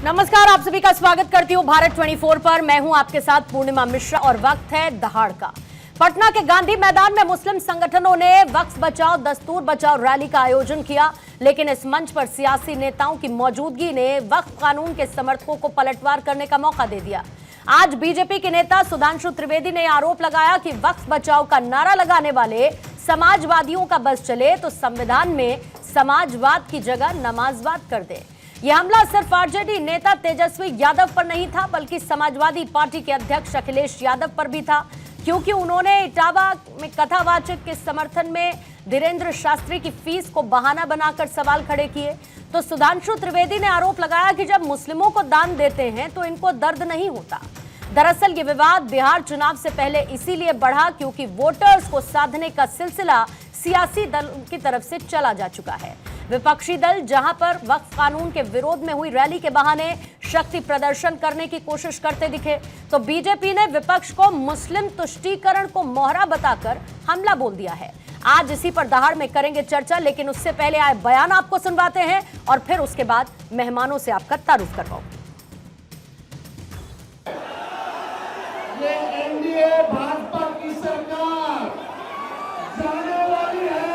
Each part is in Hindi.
नमस्कार, आप सभी का स्वागत करती हूँ भारत 24 पर। मैं हूं आपके साथ पूर्णिमा मिश्रा और वक्त है दहाड़ का। पटना के गांधी मैदान में मुस्लिम संगठनों ने वक्फ बचाओ दस्तूर बचाओ रैली का आयोजन किया, लेकिन इस मंच पर सियासी नेताओं की मौजूदगी ने वक्फ कानून के समर्थकों को पलटवार करने का मौका दे दिया। आज बीजेपी के नेता सुधांशु त्रिवेदी ने आरोप लगाया कि वक्फ बचाओ का नारा लगाने वाले समाजवादियों का बस चले तो संविधान में समाजवाद की जगह नमाजवाद कर दे। यह हमला सिर्फ आरजेडी नेता तेजस्वी यादव पर नहीं था, बल्कि समाजवादी पार्टी के अध्यक्ष अखिलेश यादव पर भी था, क्योंकि उन्होंने इटावा में कथावाचक के समर्थन में धीरेन्द्र शास्त्री की फीस को बहाना बनाकर सवाल खड़े किए। तो सुधांशु त्रिवेदी ने आरोप लगाया कि जब मुस्लिमों को दान देते हैं तो इनको दर्द नहीं होता। दरअसल ये विवाद बिहार चुनाव से पहले इसीलिए बढ़ा क्योंकि वोटर्स को साधने का सिलसिला सियासी दल की तरफ से चला जा चुका है। विपक्षी दल जहां पर वक्फ कानून के विरोध में हुई रैली के बहाने शक्ति प्रदर्शन करने की कोशिश करते दिखे, तो बीजेपी ने विपक्ष को मुस्लिम तुष्टीकरण को मोहरा बताकर हमला बोल दिया है। आज इसी पर दहाड़ में करेंगे चर्चा, लेकिन उससे पहले आए बयान आपको सुनवाते हैं और फिर उसके बाद मेहमानों से आपका तारुफ करवाऊंगा। ये एनडीए भाजपा की सरकार जाने वाली है।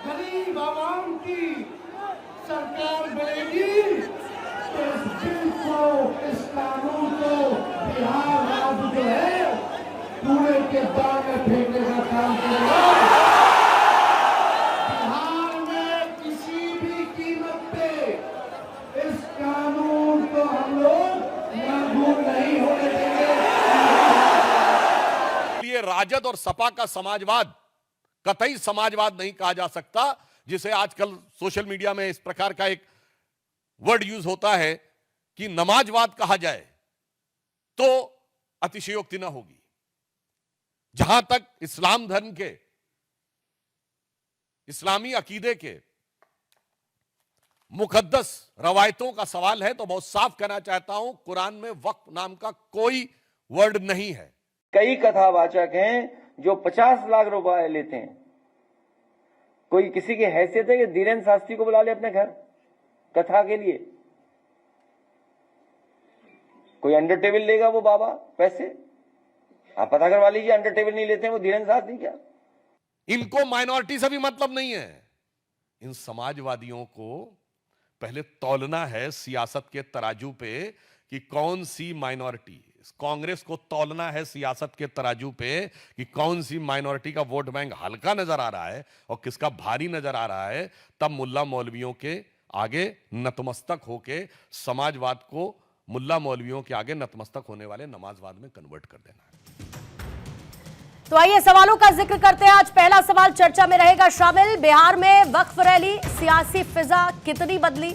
गरीब आवाम की सरकार बनेगी तो इस बिल को, इस कानून को बिहार राज्य जो है कूड़े के दाग में फेंकने का काम करेगा। बिहार में किसी भी कीमत पे इस कानून को हम लोग लागू नहीं होने देंगे। ये राजद और सपा का समाजवाद कतई समाजवाद नहीं कहा जा सकता, जिसे आजकल सोशल मीडिया में इस प्रकार का एक वर्ड यूज होता है कि नमाजवाद कहा जाए तो अतिशयोक्ति न होगी। जहां तक इस्लाम धर्म के, इस्लामी अकीदे के मुकद्दस रवायतों का सवाल है तो बहुत साफ कहना चाहता हूं, कुरान में वक्फ नाम का कोई वर्ड नहीं है। कई कथावाचक हैं जो 50 लाख रुपए लेते हैं। कोई किसी की हैसियत है कि धीरेन्द्र शास्त्री को बुला ले अपने घर कथा के लिए? कोई अंडर टेबल लेगा वो बाबा पैसे? आप पता करवा लीजिए, अंडर टेबल नहीं लेते हैं वो धीरेन्द्र शास्त्री क्या? इनको माइनॉरिटी से भी मतलब नहीं है। इन समाजवादियों को पहले तौलना है सियासत के तराजू पे कि कौन सी माइनॉरिटी। कांग्रेस को तौलना है सियासत के तराजू पे कि कौन सी माइनॉरिटी का वोट बैंक हल्का नजर आ रहा है और किसका भारी नजर आ रहा है। तब मुल्ला मौलवियों के आगे नतमस्तक होके समाजवाद को मुल्ला मौलवियों के आगे नतमस्तक होने वाले नमाजवाद में कन्वर्ट कर देना है। तो आइए सवालों का जिक्र करते हैं। आज पहला सवाल चर्चा में रहेगा शामिल। बिहार में वक्फ रैली, सियासी फिजा कितनी बदली?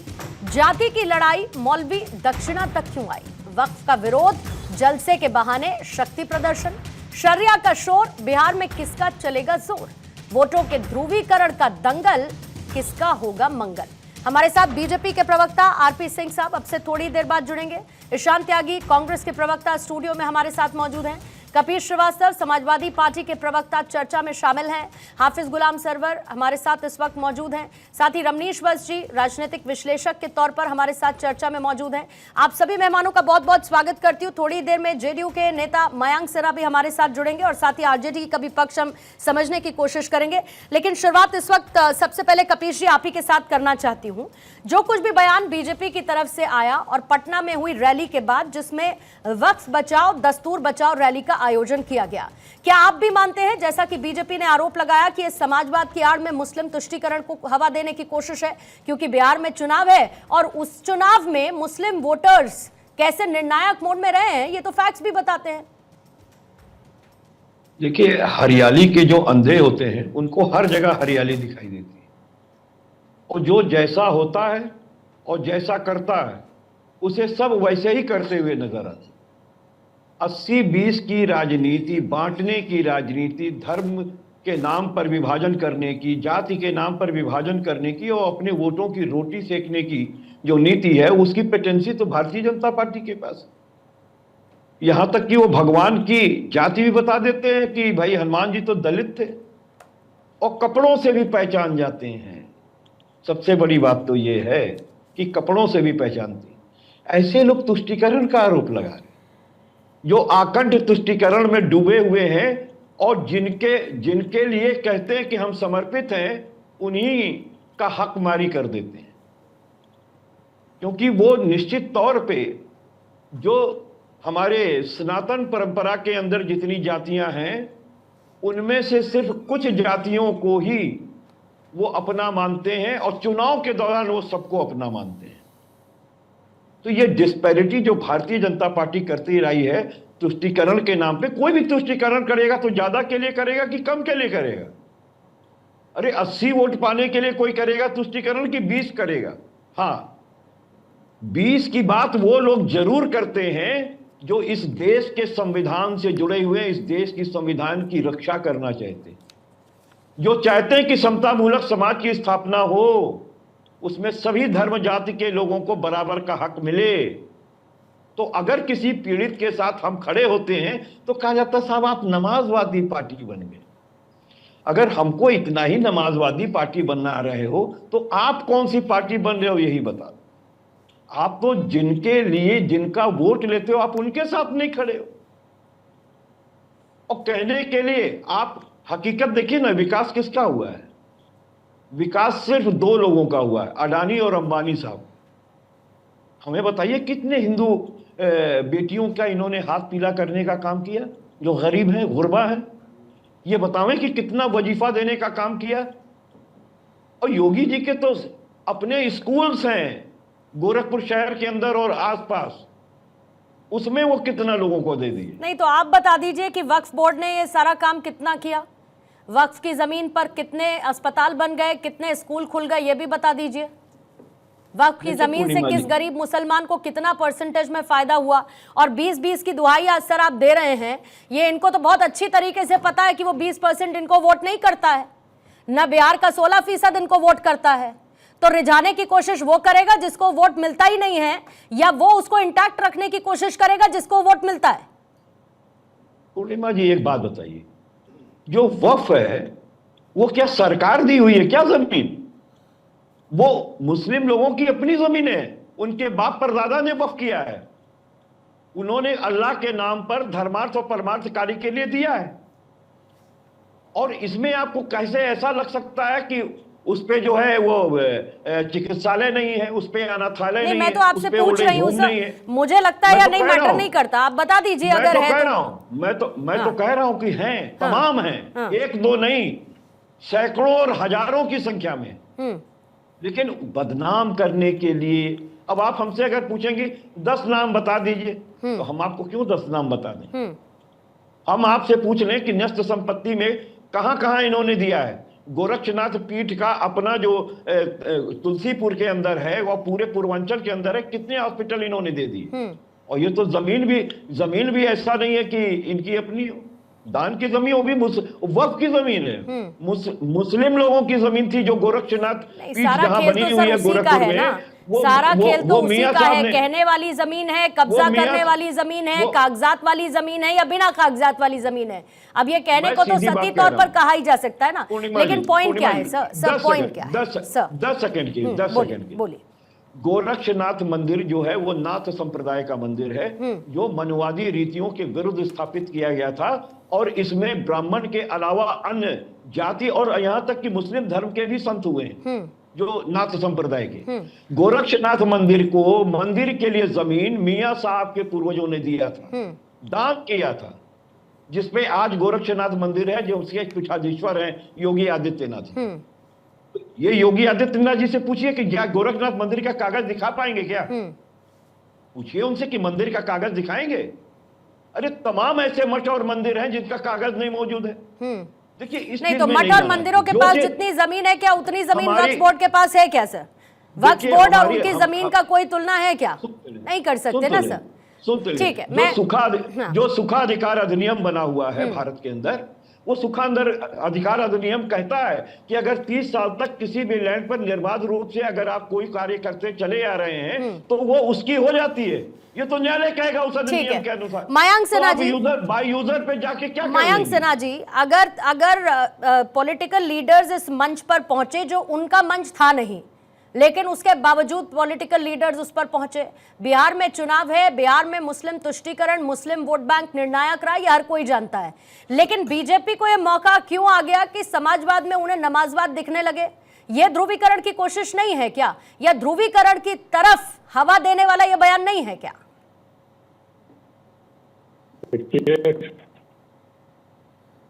जाति की लड़ाई मौलवी दक्षिणा तक क्यों आई? वक्फ का विरोध, जलसे के बहाने शक्ति प्रदर्शन, शरिया का शोर, बिहार में किसका चलेगा जोर? वोटों के ध्रुवीकरण का दंगल, किसका होगा मंगल? हमारे साथ बीजेपी के प्रवक्ता आरपी सिंह साहब अब से थोड़ी देर बाद जुड़ेंगे। ईशान त्यागी कांग्रेस के प्रवक्ता स्टूडियो में हमारे साथ मौजूद हैं। कपिल श्रीवास्तव समाजवादी पार्टी के प्रवक्ता चर्चा में शामिल हैं। हाफिज गुलाम सरवर हमारे साथ इस वक्त मौजूद हैं। साथ ही रमनीश वत्स जी राजनीतिक विश्लेषक के तौर पर हमारे साथ चर्चा में मौजूद हैं। आप सभी मेहमानों का बहुत बहुत स्वागत करती हूँ। थोड़ी देर में जेडीयू के नेता मयांक सिन्हा भी हमारे साथ जुड़ेंगे और साथ ही आरजेडी का भी पक्ष हम समझने की कोशिश करेंगे। लेकिन शुरुआत इस वक्त सबसे पहले कपिल जी आप ही के साथ करना चाहती हूँ। जो कुछ भी बयान बीजेपी की तरफ से आया और पटना में हुई रैली के बाद जिसमें वक्फ बचाओ दस्तूर बचाओ रैली का आयोजन किया गया, क्या आप भी मानते हैं, जैसा कि बीजेपी ने आरोप लगाया, कि इस समाजवाद की आड़ में मुस्लिम तुष्टीकरण को हवा देने की कोशिश है? क्योंकि बिहार में चुनाव है और उस चुनाव में मुस्लिम वोटर्स कैसे निर्णायक मोड में रहे हैं, ये तो फैक्ट्स भी बताते हैं। देखिए, हरियाली के जो अंधे होते हैं उनको हर जगह हरियाली दिखाई देती है, और जो जैसा होता है और जैसा करता है उसे सब वैसे ही करते हुए नजर आते हैं। 80-20 की राजनीति, बांटने की राजनीति, धर्म के नाम पर विभाजन करने की, जाति के नाम पर विभाजन करने की और अपने वोटों की रोटी सेकने की जो नीति है, उसकी पेटेंसी तो भारतीय जनता पार्टी के पास। यहां तक कि वो भगवान की जाति भी बता देते हैं कि भाई हनुमान जी तो दलित थे, और कपड़ों से भी पहचान जाते हैं। सबसे बड़ी बात तो ये है कि कपड़ों से भी पहचानती। ऐसे लोग तुष्टीकरण का आरोप लगा रहे, जो आकंठ तुष्टीकरण में डूबे हुए हैं और जिनके लिए कहते हैं कि हम समर्पित हैं, उन्हीं का हक मारी कर देते हैं। क्योंकि वो निश्चित तौर पे जो हमारे सनातन परंपरा के अंदर जितनी जातियां हैं, उनमें से सिर्फ कुछ जातियों को ही वो अपना मानते हैं और चुनाव के दौरान वो सबको अपना मानते हैं। तो ये डिस्पैरिटी जो भारतीय जनता पार्टी करती रही है तुष्टीकरण के नाम पे, कोई भी तुष्टीकरण करेगा तो ज्यादा के लिए करेगा कि कम के लिए करेगा? अरे 80 वोट पाने के लिए कोई करेगा तुष्टीकरण कि 20 करेगा? हाँ, 20 की बात वो लोग जरूर करते हैं जो इस देश के संविधान से जुड़े हुए, इस देश की संविधान की रक्षा करना चाहते हैं, जो चाहते हैं कि समतामूलक समाज की स्थापना हो, उसमें सभी धर्म जाति के लोगों को बराबर का हक मिले। तो अगर किसी पीड़ित के साथ हम खड़े होते हैं तो कहा जाता है साहब आप नमाजवादी पार्टी बन गए। अगर हमको इतना ही नमाजवादी पार्टी बनना रहे हो तो आप कौन सी पार्टी बन रहे हो यही बता दो। आप तो जिनके लिए जिनका वोट लेते हो आप उनके साथ नहीं खड़े हो। और कहने के लिए आप हकीकत देखिए ना, विकास किसका हुआ है? विकास सिर्फ 2 लोगों का हुआ है, अडानी और अंबानी साहब। हमें बताइए कितने हिंदू बेटियों का इन्होंने हाथ पीला करने का काम किया, जो गरीब हैं, गुरबा हैं। ये बतावें कि कितना वजीफा देने का काम किया। और योगी जी के तो अपने स्कूल्स हैं गोरखपुर शहर के अंदर और आसपास, उसमें वो कितना लोगों को दे दिए। नहीं तो आप बता दीजिए कि वक्फ बोर्ड ने ये सारा काम कितना किया, वक्फ की जमीन पर कितने अस्पताल बन गए, कितने स्कूल खुल गए, ये भी बता दीजिए। वक्फ की जमीन से किस गरीब मुसलमान को कितना परसेंटेज में फायदा हुआ। और 20-20 की दुहाई आज सर आप दे रहे हैं, ये इनको तो बहुत अच्छी तरीके से पता है कि वो 20% इनको वोट नहीं करता है, न बिहार का 16% इनको वोट करता है। तो रिझाने की कोशिश वो करेगा जिसको वोट मिलता ही नहीं है, या वो उसको इंटैक्ट रखने की कोशिश करेगा जिसको वोट मिलता है? पूर्णिमा जी एक बात बताइए, जो वक्फ है वो क्या सरकार दी हुई है क्या जमीन? वो मुस्लिम लोगों की अपनी जमीन है, उनके बाप परदादा ने वक्फ किया है। उन्होंने अल्लाह के नाम पर धर्मार्थ और परमार्थ कार्य के लिए दिया है। और इसमें आपको कैसे ऐसा लग सकता है कि उस पे जो है वो चिकित्सालय नहीं है, उस पे अनाथालय नहीं है? मैं तो आपसे पूछ रही हूँ सर, मुझे लगता है या नहीं मैटर नहीं करता, आप बता दीजिए अगर है तो। मैं तो कह रहा हूं कि हैं, तमाम हैं, 1-2 नहीं, सैकड़ों और हजारों की संख्या में। लेकिन बदनाम करने के लिए अब आप हमसे अगर पूछेंगे 10 नाम बता दीजिए, तो हम आपको क्यों 10 नाम बता दें? हम आपसे पूछ लें कि न्यस्त संपत्ति में कहां कहां इन्होंने दिया है। गोरक्षनाथ पीठ का अपना जो तुलसीपुर के अंदर है, वह पूरे पूर्वांचल के अंदर है, कितने हॉस्पिटल इन्होंने दे दिए। और ये तो जमीन भी ऐसा नहीं है कि इनकी अपनी दान की जमीन, वो भी वक्फ की जमीन है। मुस्लिम लोगों की जमीन थी, जो गोरक्षनाथ पीठ जहां बनी हुई है गोरखपुर में, सारा खेल तो उसी का है। कहने वाली जमीन है, कब्जा करने वाली जमीन है, कागजात वाली जमीन है या बिना कागजात वाली जमीन है। अब ये कहने को तो सती तौर पर कहा ही जा सकता है ना, लेकिन पॉइंट क्या है सर? पॉइंट क्या है सर? 10 सेकंड की बोलिए। गोरक्षनाथ मंदिर जो है वो नाथ संप्रदाय का मंदिर है, जो मनवादी रीतियों के विरुद्ध स्थापित किया गया था। और इसमें ब्राह्मण के अलावा अन्य जाति और यहां तक कि मुस्लिम धर्म के भी संत हुए हैं, जो नाथ संप्रदाय के। गोरक्षनाथ मंदिर को, मंदिर के लिए जमीन मियां साहब के पूर्वजों ने दिया था, दान किया था, जिसपे आज गोरक्षनाथ मंदिर है, जो उसके पीठाधीश्वर हैं योगी आदित्यनाथ। ये योगी आदित्यनाथ जी से पूछिए कि क्या गोरखनाथ मंदिर का कागज दिखा पाएंगे क्या? पूछिए उनसे कि मंदिर का कागज दिखाएंगे। अरे तमाम ऐसे मठ और मंदिर हैं जिनका कागज नहीं मौजूद है। देखिए इस नहीं तो मठ और मंदिरों के पास जितनी जमीन है, क्या उतनी जमीन वक्फ बोर्ड के पास है क्या सर? वक्फ बोर्ड और उनकी जमीन का कोई तुलना है क्या? नहीं कर सकते ना सर। ठीक है, जो सुखाधिकार अधिनियम बना हुआ है भारत के अंदर, वो सुखांदर अधिकार अधिनियम कहता है कि अगर 30 साल तक किसी भी लैंड पर निर्बाध रूप से अगर आप कोई कार्य करते चले आ रहे हैं तो वो उसकी हो जाती है। ये तो न्यायालय कहेगा उस अधिनियम के अनुसार। मयंक सिन्हा जी, बाय यूजर पे जाके क्या मयंक सिन्हा जी, अगर पॉलिटिकल लीडर्स इस मंच पर पहुंचे जो उनका मंच था नहीं, लेकिन उसके बावजूद पॉलिटिकल लीडर्स उस पर पहुंचे। बिहार में चुनाव है, बिहार में मुस्लिम तुष्टीकरण, मुस्लिम वोट बैंक निर्णायक रहा, ये हर कोई जानता है। लेकिन बीजेपी को यह मौका क्यों आ गया कि समाजवाद में उन्हें नमाजवाद दिखने लगे? यह ध्रुवीकरण की कोशिश नहीं है क्या? या ध्रुवीकरण की तरफ हवा देने वाला यह बयान नहीं है क्या?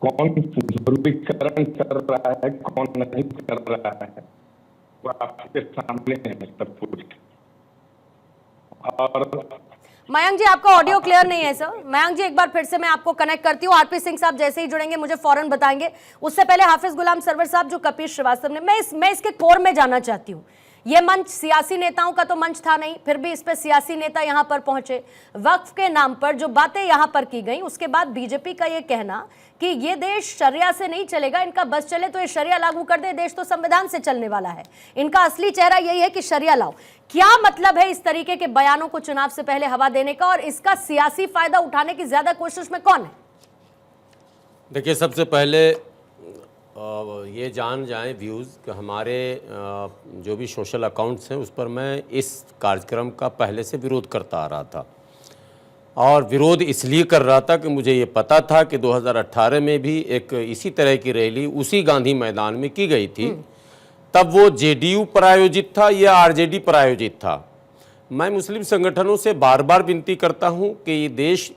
कौन ध्रुवीकरण कर रहा है, कौन नहीं कर रहा है, वो आपके सामने है सब कुछ। और मयंक जी, आपका ऑडियो क्लियर नहीं है सर। मयंक जी, एक बार फिर से मैं आपको कनेक्ट करती हूँ। आरपी सिंह साहब जैसे ही जुड़ेंगे मुझे फौरन बताएंगे। उससे पहले हाफिज गुलाम सरवर साहब, जो कपिल श्रीवास्तव ने, मैं इसके कोर में जाना चाहती हूँ। ये मंच सियासी नेताओं का तो मंच था नहीं, फिर भी इस पे सियासी नेता यहां पर पहुंचे। वक्फ के नाम पर जो बातें यहां पर की गई, उसके बाद बीजेपी का ये कहना कि ये देश शरिया से नहीं चलेगा, इनका बस चले तो ये शरिया लागू कर दे, देश तो संविधान से चलने वाला है। इनका असली चेहरा यही है कि शरिया लाओ। क्या मतलब है इस तरीके के बयानों को चुनाव से पहले हवा देने का, और इसका सियासी फायदा उठाने की ज्यादा कोशिश में कौन है? देखिए, सबसे पहले ये जान जाएं व्यूज़ कि हमारे जो भी सोशल अकाउंट्स हैं उस पर मैं इस कार्यक्रम का पहले से विरोध करता आ रहा था। और विरोध इसलिए कर रहा था कि मुझे ये पता था कि 2018 में भी एक इसी तरह की रैली उसी गांधी मैदान में की गई थी। तब वो जेडीयू प्रायोजित था या आरजेडी प्रायोजित था। मैं मुस्लिम संगठनों से बार बार विनती करता हूँ कि ये देश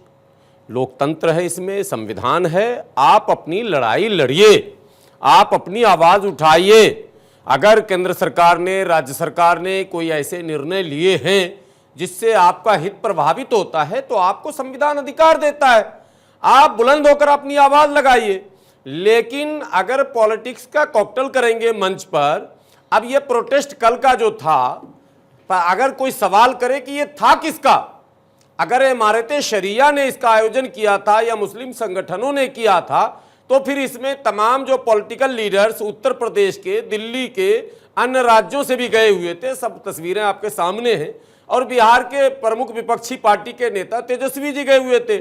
लोकतंत्र है, इसमें संविधान है, आप अपनी लड़ाई लड़िए, आप अपनी आवाज़ उठाइए। अगर केंद्र सरकार ने, राज्य सरकार ने कोई ऐसे निर्णय लिए हैं जिससे आपका हित प्रभावित होता है तो आपको संविधान अधिकार देता है, आप बुलंद होकर अपनी आवाज़ लगाइए। लेकिन अगर पॉलिटिक्स का कॉकटेल करेंगे मंच पर, अब ये प्रोटेस्ट कल का जो था, अगर कोई सवाल करे कि ये था किसका, अगर इमारत शरिया ने इसका आयोजन किया था या मुस्लिम संगठनों ने किया था, तो फिर इसमें तमाम जो पॉलिटिकल लीडर्स उत्तर प्रदेश के, दिल्ली के, अन्य राज्यों से भी गए हुए थे। सब तस्वीरें आपके सामने हैं। और बिहार के प्रमुख विपक्षी पार्टी के नेता तेजस्वी जी गए हुए थे।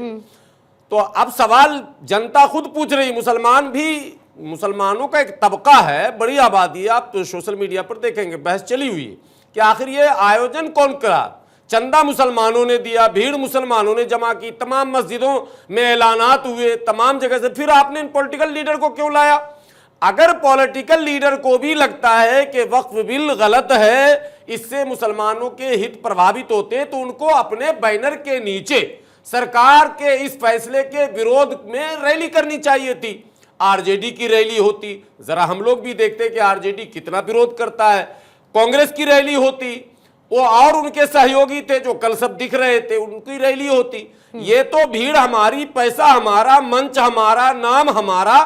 तो अब सवाल जनता खुद पूछ रही, मुसलमान भी, मुसलमानों का एक तबका है, बड़ी आबादी है, आप तो सोशल मीडिया पर देखेंगे बहस चली हुई है कि आखिर ये आयोजन कौन करा। चंदा मुसलमानों ने दिया, भीड़ मुसलमानों ने जमा की, तमाम मस्जिदों में ऐलानात हुए, तमाम जगह से, फिर आपने इन पॉलिटिकल लीडर को क्यों लाया? अगर पॉलिटिकल लीडर को भी लगता है कि वक्फ बिल गलत है, इससे मुसलमानों के हित प्रभावित होते, तो उनको अपने बैनर के नीचे सरकार के इस फैसले के विरोध में रैली करनी चाहिए थी। आरजेडी की रैली होती, जरा हम लोग भी देखते कि आरजेडी कितना विरोध करता है। कांग्रेस की रैली होती, वो और उनके सहयोगी थे जो कल सब दिख रहे थे, उनकी रैली होती। ये तो भीड़ हमारी, पैसा हमारा, मंच हमारा, नाम हमारा,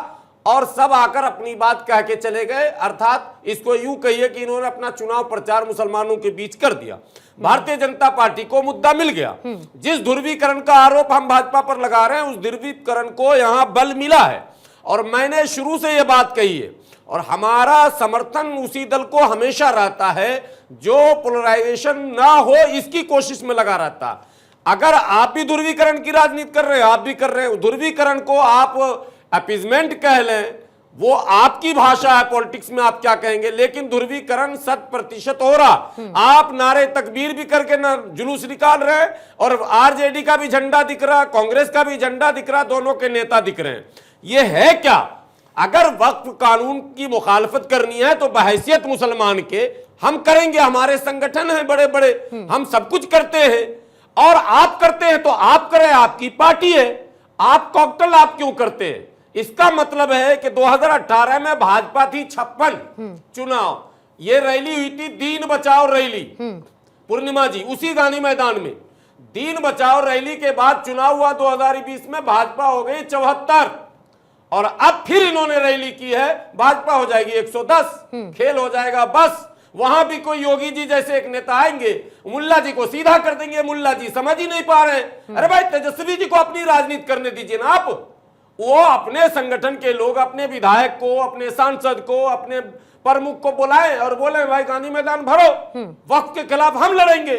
और सब आकर अपनी बात कह के चले गए। अर्थात इसको यूं कहिए कि इन्होंने अपना चुनाव प्रचार मुसलमानों के बीच कर दिया। भारतीय जनता पार्टी को मुद्दा मिल गया। जिस ध्रुवीकरण का आरोप हम भाजपा पर लगा रहे हैं, उस ध्रुवीकरण को यहां बल मिला है। और मैंने शुरू से यह बात कही है, और हमारा समर्थन उसी दल को हमेशा रहता है जो पोलराइजेशन ना हो इसकी कोशिश में लगा रहता। अगर आप भी ध्रुवीकरण की राजनीति कर रहे हैं, आप भी कर रहे हैं, ध्रुवीकरण को आप अपीजमेंट कह लें, वो आपकी भाषा है, पॉलिटिक्स में आप क्या कहेंगे, लेकिन ध्रुवीकरण 100% हो रहा। आप नारे तकबीर भी करके ना जुलूस निकाल रहे हैं, और आरजेडी का भी झंडा दिख रहा, कांग्रेस का भी झंडा दिख रहा, दोनों के नेता दिख रहे हैं। ये है क्या? अगर वक्फ कानून की मुखालफत करनी है तो बहैसियत मुसलमान के हम करेंगे, हमारे संगठन हैं बड़े बड़े, हम सब कुछ करते हैं। और आप करते हैं तो आप करें, आपकी पार्टी है, आप कॉकटेल आप क्यों करते हैं? इसका मतलब है कि 2018 में भाजपा थी 56 चुनाव, ये रैली हुई थी दीन बचाओ रैली, पूर्णिमा जी, उसी गांधी मैदान में। दीन बचाओ रैली के बाद चुनाव हुआ 2020 में, भाजपा हो गई 74, और अब फिर इन्होंने रैली की है, भाजपा हो जाएगी 110, खेल हो जाएगा बस। वहां भी कोई योगी जी जैसे एक नेता आएंगे, मुल्ला जी को सीधा कर देंगे। मुल्ला जी समझ ही नहीं पा रहे हैं। अरे भाई, तेजस्वी जी को अपनी राजनीति करने दीजिए ना आप। वो अपने संगठन के लोग, अपने विधायक को, अपने सांसद को, अपने प्रमुख को बुलाएं और बोले भाई गांधी मैदान भरो, वक्त के खिलाफ हम लड़ेंगे।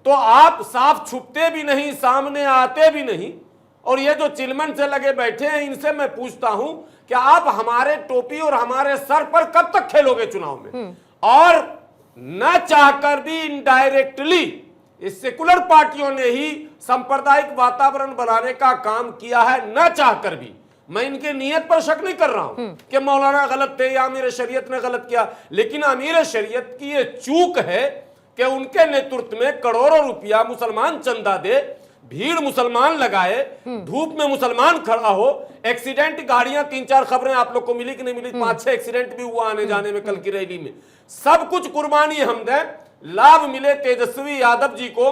तो आप साफ छुपते भी नहीं, सामने आते भी नहीं, और ये जो चिलमन से लगे बैठे हैं, इनसे मैं पूछता हूं कि आप हमारे टोपी और हमारे सर पर कब तक खेलोगे चुनाव में? और न चाहकर भी इनडायरेक्टली इस सेकुलर पार्टियों ने ही सांप्रदायिक वातावरण बनाने का काम किया है, न चाहकर भी। मैं इनके नियत पर शक नहीं कर रहा हूं कि मौलाना गलत थे या अमीर शरीयत ने गलत किया, लेकिन अमीर शरीयत की ये चूक है कि उनके नेतृत्व में करोड़ों रुपया मुसलमान चंदा दे, भीड़ मुसलमान लगाए, धूप में मुसलमान खड़ा हो, एक्सीडेंट, गाड़ियां 3-4 खबरें आप लोग को मिली कि नहीं मिली, 5-6 एक्सीडेंट भी हुआ आने जाने में कल की रैली में। सब कुछ कुर्बानी हम दें, लाभ मिले तेजस्वी यादव जी को,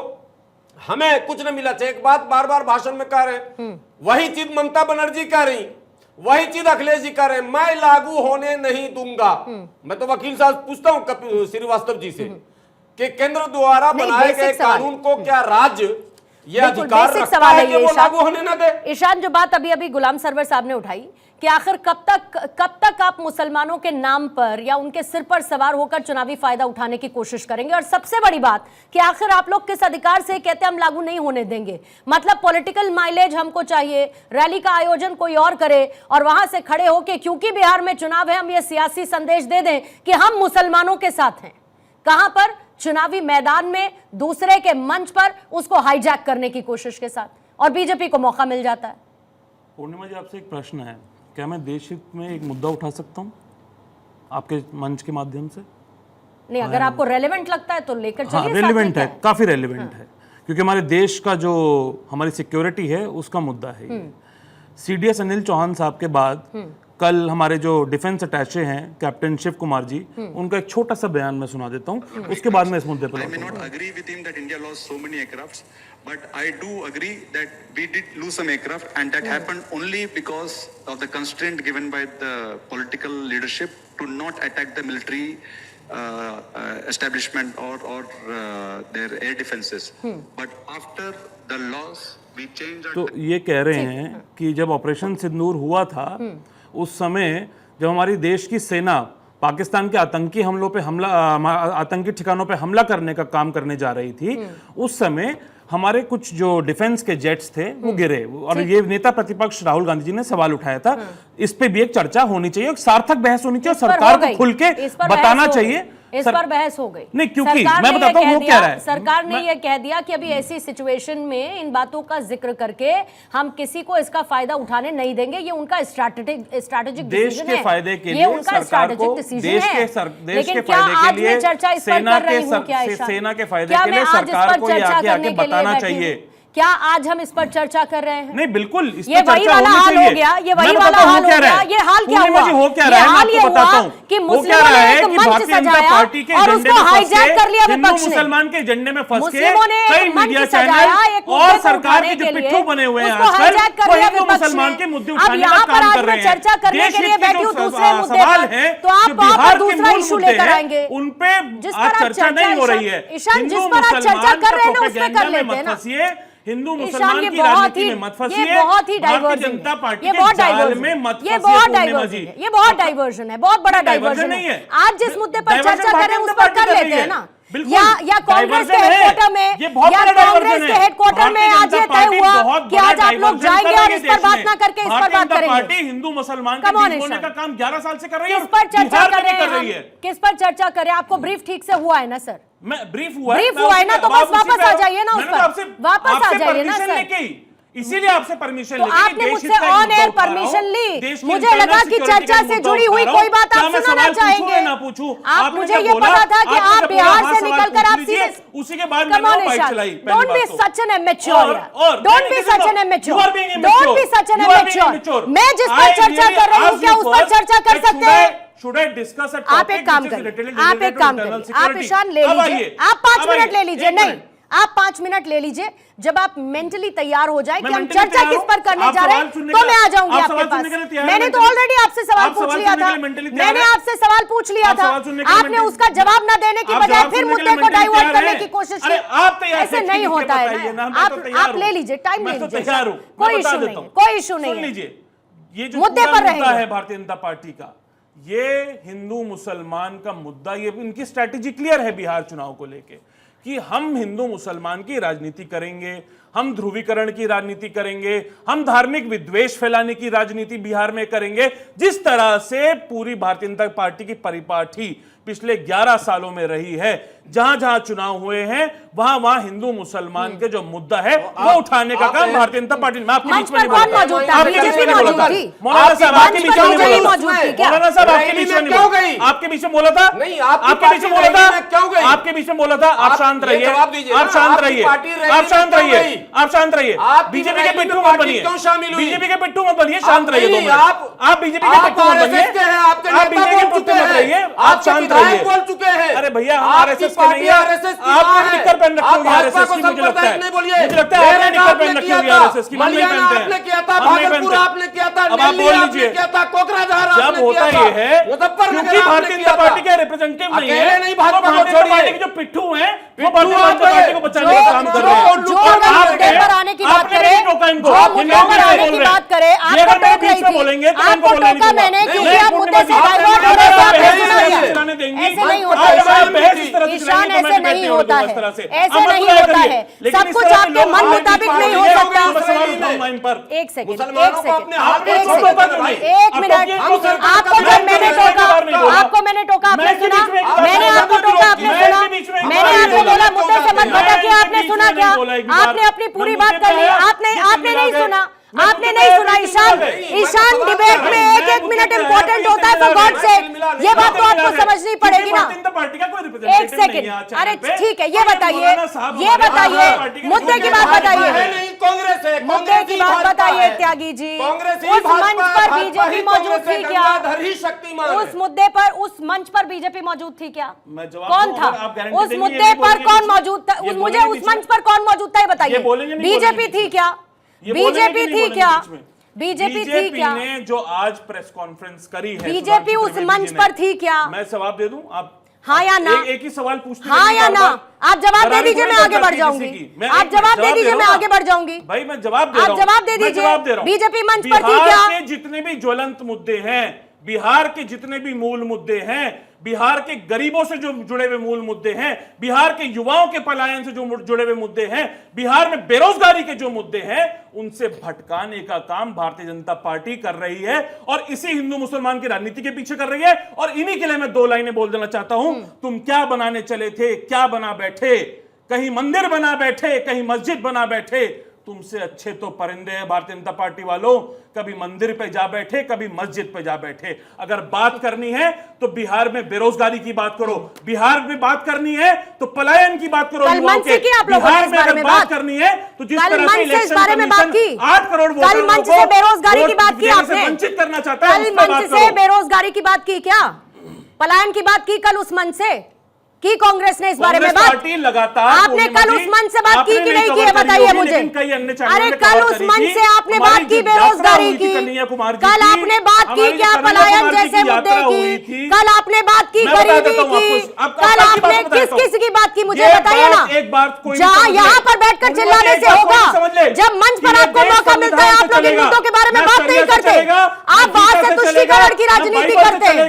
हमें कुछ न मिला। एक बात बार बार भाषण में कह रहे हैं, वही चीज ममता बनर्जी कह रही, वही चीज अखिलेश जी कह रहे हैं, मैं लागू होने नहीं दूंगा। मैं तो वकील साहब पूछता हूं श्रीवास्तव जी से कि केंद्र द्वारा बनाए गए कानून को क्या राज्य ये अधिकार रखता है कि वो लागू होने ना दे? ईशान, जो बात अभी अभी गुलाम सरवर साहब ने उठाई कि आखिर कब तक आप मुसलमानों के नाम पर या उनके सिर पर सवार होकर चुनावी फायदा उठाने की कोशिश करेंगे, और सबसे बड़ी बात कि आखिर आप लोग किस अधिकार से कहते हैं हम लागू नहीं होने देंगे? मतलब पॉलिटिकल माइलेज हमको चाहिए, रैली का आयोजन कोई और करे और वहां से खड़े होके क्योंकि बिहार में चुनाव है हम ये सियासी संदेश दे दें कि हम मुसलमानों के साथ हैं। कहां पर? चुनावी मैदान में, दूसरे के मंच पर उसको हाईजैक करने की कोशिश के साथ, और बीजेपी को मौका मिल जाता है। पूर्णिमा जी, आपसे एक प्रश्न है, क्या मैं देश हित में एक मुद्दा उठा सकता हूं आपके मंच के माध्यम से? नहीं, अगर आपको रेलेवेंट लगता है तो लेकर चलिए। हाँ, रेलेवेंट है, काफी रेलेवेंट है, क्योंकि हमारे देश का जो हमारी सिक्योरिटी है उसका मुद्दा है। सीडीएस अनिल चौहान साहब के बाद कल हमारे जो डिफेंस अटैचे हैं कैप्टन शिव कुमार जी, उनका एक छोटा सा बयान मैं सुना देता हूं, उसके बाद मैं इस मुद्दे पर But I do agree that we did lose some aircraft, and that happened only because of the constraint given by the political leadership to not attack the military establishment or their air defenses. But after the loss, we changed. तो ये कह रहे हैं कि जब ऑपरेशन सिंदूर हुआ था, उस समय जब हमारी देश की सेना पाकिस्तान के आतंकी हमलों पे आतंकी ठिकानों पे हमला करने का काम करने जा रही थी, उस समय हमारे कुछ जो डिफेंस के जेट्स थे वो गिरे, और ये नेता प्रतिपक्ष राहुल गांधी जी ने सवाल उठाया था। इस पे भी एक चर्चा होनी चाहिए, एक सार्थक बहस होनी चाहिए, सरकार को खुल के बताना चाहिए। इस पर बहस हो गई। नहीं, क्योंकि मैं बताता हूं वो क्या रहा है। सरकार ने यह कह दिया कि अभी ऐसी सिचुएशन में इन बातों का जिक्र करके हम किसी को इसका फायदा उठाने नहीं देंगे। ये उनका स्ट्रैटेजिक देश के फायदे के लिए, ये उनका स्ट्रैटेजिक डिसीजन है। लेकिन क्या आज मैं चर्चा इस पर कर रही हूं? क्या सेना के फायदे के लिए सरकार को आगे बताना चाहिए? क्या आज हम इस पर चर्चा कर रहे हैं? नहीं, बिल्कुल इस ये वही वाला हाल हो गया, ये वही वाला हाल हो गया। ये हाल क्या हुआ? ये हाल ये हुआ कि मुस्लिमों ने एक मंच सजाया और उसको हाईजैक कर लिया विपक्ष ने। मुसलमान के एजेंडे में फंस के मुस्लिमों ने एक मंच सजाया और सरकार के जो पिट्ठू बने हुए हैं आजकल, वो हिंदू मुसलमान के मुद्दे उठाने का काम कर रहे हैं। चर्चा करने के लिए बैठी हूं दूसरे मुद्दे पर, तो आप वहां पर दूसरा इशू लेकर आएंगे उन पे आज चर्चा नहीं हो रही है। ईशान, जिस पर आप चर्चा कर रहे हैं ना उस पर कर लेते हैं ना। हिंदू मुसलमान की राजनीति में मत फंसिए, भारतीय जनता पार्टी के जाल में मत फंसिए। ये बहुत डाइवर्जन है, बहुत बड़ा डाइवर्जन है। आज जिस मुद्दे पर चर्चा कर रहे हैं उस पर कर लेते हैं ना। या कांग्रेस के हेडक्वार्टर में, आज ये तय हुआ कि आज आप लोग जाएंगे और इस पर बात ना करके इस पर बात करेंगे। पार्टी हिंदू मुसलमान के बीच होने का काम 11 साल से कर रही है। किस पर चर्चा कर रहे हैं? किस पर चर्चा करें? आपको ब्रीफ ठीक से हुआ है ना सर? मैं ब्रीफ हुआ है ना, तो बस वापस आ जाइए ना उस पर, वापस आ जाइए ना सर। इसीलिए आपसे परमिशन तो आपने मुझसे ऑन एयर परमिशन ली। मुझे लगा कि चर्चा से जुड़ी हुई कोई बात आप सुनाना चाहेंगे। आप मुझे ये पता था कि आप बिहार से निकलकर आप सीधे उसी के बाद मैंने बाइक चलाई। Don't be such an immature, don't be such an immature, don't be such an immature. मैं जिस पर चर्चा कर रही हूँ क्या उस पर चर्चा कर सकते हैं? आप एक काम करें, आप ईशान ले लीजिए, आप 5 मिनट ले लीजिए। नहीं, आप 5 मिनट ले लीजिए। जब आप मेंटली तैयार हो जाए कि हम चर्चा किस पर करने जा रहे हैं तो मैं आ जाऊंगी आपके पास। मैंने तो ऑलरेडी आपसे सवाल पूछ लिया था, मैंने आपसे सवाल पूछ लिया था, आपने उसका जवाब न देने की बजाय फिर मुद्दे को डाइवर्ट करने की कोशिश की। ऐसे नहीं होता है ना। आप ले लीजिए, टाइम ले लीजिए, कोई इशू नहीं, कोई इशू नहीं है। ये जो मुद्दे पर है भारतीय जनता पार्टी का, ये हिंदू मुसलमान का मुद्दा, ये इनकी स्ट्रैटेजी क्लियर है बिहार चुनाव को लेके कि हम हिंदू मुसलमान की राजनीति करेंगे, हम ध्रुवीकरण की राजनीति करेंगे, हम धार्मिक विद्वेष फैलाने की राजनीति बिहार में करेंगे। जिस तरह से पूरी भारतीय जनता पार्टी की परिपाटी पिछले 11 सालों में रही है, जहां जहां चुनाव हुए हैं वहां वहां हिंदू मुसलमान के जो मुद्दा है वो उठाने का काम भारतीय जनता पार्टी ने। आपके बीच में नहीं बोला, आपके बीच में नहीं बोला था मौलाना साहब, आपके बीच में नहीं बोला था मौलाना साहब, आपके बीच में नहीं बोला, आपके बीच में बोला था, आपके बीच में बोला था, आपके बीच में बोला था। आप शांत रहिए, आप शांत रहिए, आप शांत रहिए, आप शांत रहिए। बीजेपी के पिट्ठू मत बनिए, बीजेपी के पिट्ठू मत बनिए, शांत रहिए 2 मिनट। आप बीजेपी के पिट्ठू मत बनिए, आप बीजेपी के पिट्ठू मत रहिए, आप शांत रहिए। बोल चुके हैं। अरे भैया, हम आरएसएस के नहीं है, आपने निकर पहन रखी होगी आरएसएस की, मुझे लगता है, मुझे लगता है आपने निकर पहन रखी होगी आरएसएस की, हम नहीं पहनते हैं, आपने किया था, भागलपुर आपने किया था, अब आप बोल लीजिए। कोकराझार जब होता ये है क्योंकि भारतीय जनता पार्टी के रिप्रेजेंटेटिव नहीं है, भारतीय जनता पार्टी के जो पिट्ठू हैं वो भारतीय जनता पार्टी को बचाने का काम कर रहे हैं। जो मुद्दे पर आने की बात करे, जो मुद्दे पर आने की बात करे, आपको टोक रही थी, आपको टोका मैंने क्योंकि आप मुद्दे से डाइवर्ट हो रहे थे, आपने सुना लिया। ऐसे नहीं होता है ईशान, ऐसे नहीं होता है, ऐसे नहीं होता है। सब कुछ आपके मन मुताबिक नहीं हो सकता। एक सेकंड, एक मिनट, आपको जब मैंने टोका, आपको मैंने टोका, आपने सुना? मैंने आपको टोका, आपने सुना? मैंने आपको बोला मुद्दे से मत भटकिए, आपने सुना क्या? आपने अपनी पूरी बात कर ली, आपने नहीं सुना, आपने नहीं सुना। ईशान डिबेट में एक मिनट इंपॉर्टेंट होता है, फॉर गॉड सेक। ये बात तो आपको समझनी पड़ेगी ना। एक सेकंड, अरे ठीक है, ये बताइए, मुद्दे की बात बताइए, कांग्रेस है, मुद्दे की बात बताइए त्यागी जी। उस मंच पर बीजेपी मौजूद थी क्या? उस मुद्दे पर, उस मंच पर बीजेपी मौजूद थी क्या? कौन था उस मुद्दे पर? कौन मौजूद था? मुझे उस मंच पर कौन मौजूद था ये बताइए। बीजेपी थी क्या? बीजेपी थी क्या? बीजेपी थी क्या? ने जो आज प्रेस कॉन्फ्रेंस करी है, बीजेपी उस मंच पर थी क्या? मैं जवाब दे दूं, आप हाँ या ना? एक ही सवाल पूछते, हाँ या ना? आप जवाब दे दीजिए, मैं आगे बढ़ जाऊंगी। आप जवाब दे दीजिए, मैं आगे बढ़ जाऊंगी। भाई मैं जवाब दे रहा हूं, आप जवाब दे दीजिए। बीजेपी मंच पर थी क्या? बिहार के जितने भी ज्वलंत मुद्दे हैं, बिहार के जितने भी मूल मुद्दे हैं, बिहार के गरीबों से जो जुड़े हुए मूल मुद्दे हैं, बिहार के युवाओं के पलायन से जो जुड़े हुए मुद्दे हैं, बिहार में बेरोजगारी के जो मुद्दे हैं, उनसे भटकाने का काम भारतीय जनता पार्टी कर रही है और इसी हिंदू मुसलमान की राजनीति के पीछे कर रही है। और इन्हीं के लिए मैं 2 लाइनें बोल देना चाहता हूं। तुम क्या बनाने चले थे, क्या बना बैठे? कहीं मंदिर बना बैठे, कहीं मस्जिद बना बैठे। तुमसे अच्छे तो परिंदे हैं भारतीय जनता पार्टी वालों, कभी मंदिर पे जा बैठे, कभी मस्जिद पे जा बैठे। अगर बात करनी है तो बिहार में बेरोजगारी की बात करो, बिहार में बात करनी है तो पलायन की बात करो, युवाओं के। बिहार में अगर बात करनी है तो जिस तरह से इलेक्शन कमीशन 8 करोड़ वोटरों को बेरोजगारी की बात की आपने, वंचित करना चाहता है, कल मंच से बेरोजगारी की बात की क्या? पलायन की बात की कल उस मंच से? की कांग्रेस ने इस बारे में बात? लगातार आपने कल उस मंच से बात की कि नहीं की है बताइए मुझे। अरे कल उस मंच से आपने बात की बेरोजगारी की, कल आपने बात की क्या पलायन जैसे मुद्दे की, कल आपने बात की गरीबी की, कल आपने किस किस की बात की मुझे बताइए ना। जहाँ यहाँ पर बैठकर चिल्लाने से होगा, जब मंच पर आपको मौका मिलता है आप लोग इन मुद्दों के बारे में बात नहीं करते, आप बाहर से तुष्टीकरण की राजनीति करते हैं।